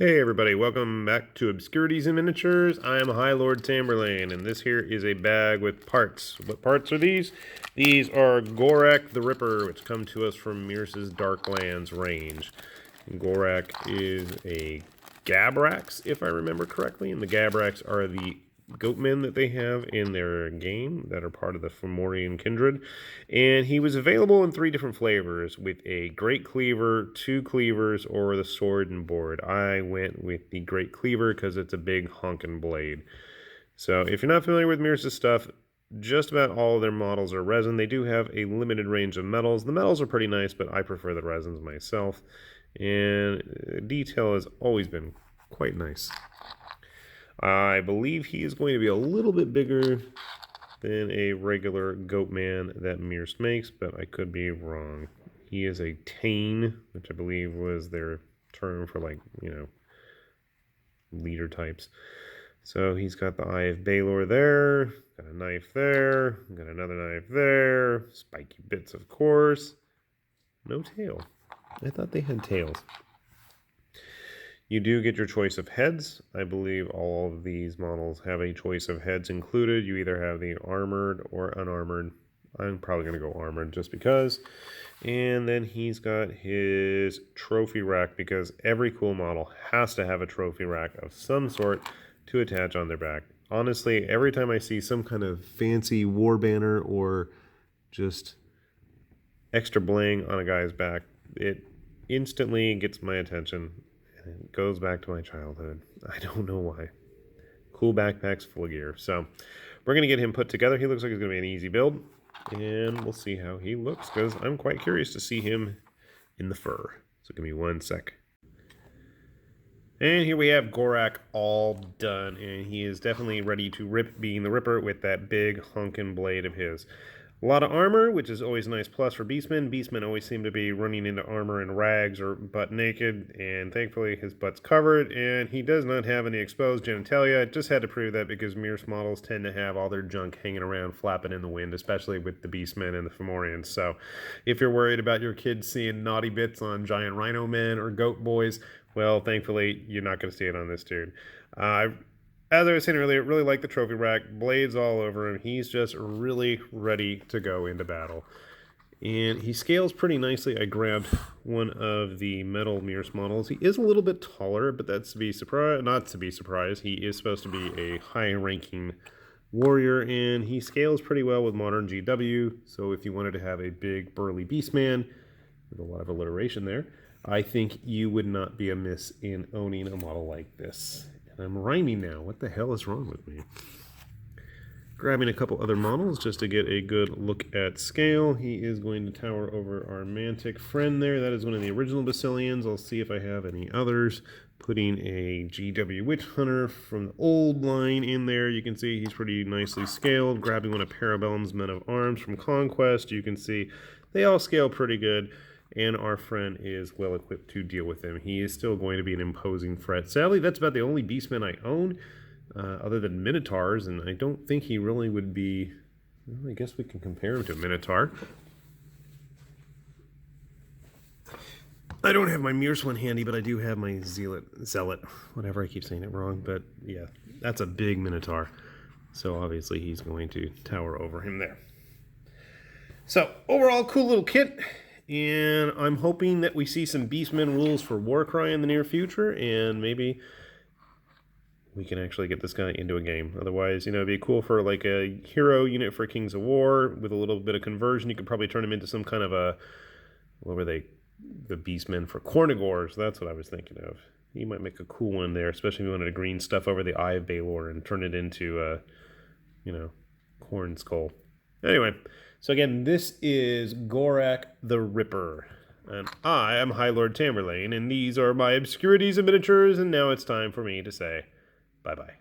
Hey everybody, welcome back to Obscurities and Miniatures. I am High Lord Tamberlane, and this here is a bag with parts. What parts are these? These are Gorakk the Ripper, which come to us from Mierce's Darklands range. Gorakk is a Gabrax, if I remember correctly, and the Gabrax are the goatmen that they have in their game that are part of the Fomorian kindred. And he was available in 3 different flavors with a Great Cleaver, 2 Cleavers, or the sword and board. I went with the Great Cleaver because it's a big honkin' blade. So if you're not familiar with Mierce's stuff, just about all of their models are resin. They do have a limited range of metals. The metals are pretty nice, but I prefer the resins myself. And detail has always been quite nice. I believe he is going to be a little bit bigger than a regular goatman that Mierce makes, but I could be wrong. He is a Tane, which I believe was their term for, like, leader types. So he's got the Eye of Balor there, got a knife there, got another knife there, spiky bits, of course. No tail. I thought they had tails. You do get your choice of heads. I believe all of these models have a choice of heads included. You either have the armored or unarmored. I'm probably going to go armored just because. And then he's got his trophy rack, because every cool model has to have a trophy rack of some sort to attach on their back. Honestly, every time I see some kind of fancy war banner or just extra bling on a guy's back, it instantly gets my attention. It goes back to my childhood. I don't know why. Cool backpacks full of gear. So we're going to get him put together. He looks like he's going to be an easy build. And we'll see how he looks, because I'm quite curious to see him in the fur. So give me one sec. And here we have Gorakk all done. And he is definitely ready to rip, being the Ripper, with that big honkin' blade of his. A lot of armor, which is always a nice plus for beastmen. Beastmen always seem to be running into armor in rags or butt naked, and thankfully his butt's covered, and he does not have any exposed genitalia. Just had to prove that because Mierce models tend to have all their junk hanging around, flapping in the wind, especially with the beastmen and the Fomorians. So if you're worried about your kids seeing naughty bits on giant rhino men or goat boys, well, thankfully you're not going to see it on this dude. As I was saying earlier, really like the trophy rack, blades all over him. He's just really ready to go into battle. And he scales pretty nicely. I grabbed one of the metal Mierce models. He is a little bit taller, but that's to be surprised. Not to be surprised. He is supposed to be a high-ranking warrior, and he scales pretty well with modern GW. So if you wanted to have a big, burly beastman, with a lot of alliteration there, I think you would not be amiss in owning a model like this. I'm rhyming now. What the hell is wrong with me? Grabbing a couple other models just to get a good look at scale. He is going to tower over our Mantic friend there. That is one of the original Basilians. I'll see if I have any others. Putting a GW Witch Hunter from the old line in there. You can see he's pretty nicely scaled. Grabbing one of Parabellum's Men of Arms from Conquest. You can see they all scale pretty good. And our friend is well equipped to deal with him. He is still going to be an imposing threat. Sadly, that's about the only beastmen I own, other than Minotaurs, and I don't think he really would be... Well, I guess we can compare him to a Minotaur. I don't have my Mierce one handy, but I do have my Zealot, whatever, I keep saying it wrong, but yeah, that's a big Minotaur. So obviously he's going to tower over him there. So, overall, cool little kit. And I'm hoping that we see some Beastmen rules for Warcry in the near future, and maybe we can actually get this guy into a game. Otherwise, it'd be cool for like a hero unit for Kings of War with a little bit of conversion. You could probably turn him into some kind of a, what were they, the Beastmen for Cornigors. That's what I was thinking of. You might make a cool one there, especially if you wanted to green stuff over the Eye of Balor and turn it into Corn Skull. Anyway, so again, this is Gorakk the Ripper, and I am High Lord Tamberlane, and these are my Obscurities and Miniatures, and now it's time for me to say bye-bye.